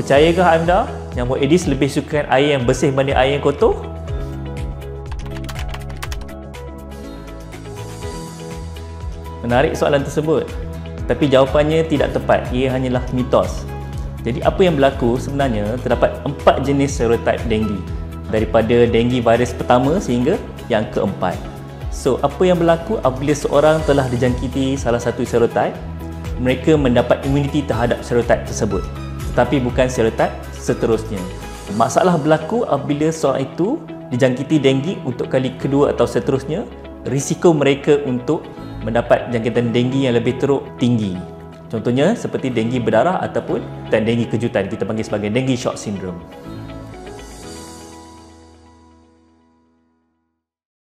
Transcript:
Percayakah anda nyamuk Aedes lebih suka air yang bersih berbanding air yang kotor? Menarik soalan tersebut. Tapi jawapannya tidak tepat, ia hanyalah mitos. Jadi apa yang berlaku sebenarnya, terdapat 4 jenis serotype denggi. Daripada denggi virus pertama sehingga yang keempat. So, apa yang berlaku apabila seorang telah dijangkiti salah satu serotype, mereka mendapat imuniti terhadap serotype tersebut. Tetapi bukan serotype seterusnya. Masalah berlaku apabila seorang itu dijangkiti denggi untuk kali kedua atau seterusnya, risiko mereka untuk mendapat jangkitan denggi yang lebih teruk tinggi. Contohnya seperti denggi berdarah ataupun denggi kejutan, kita panggil sebagai denggi shock syndrome.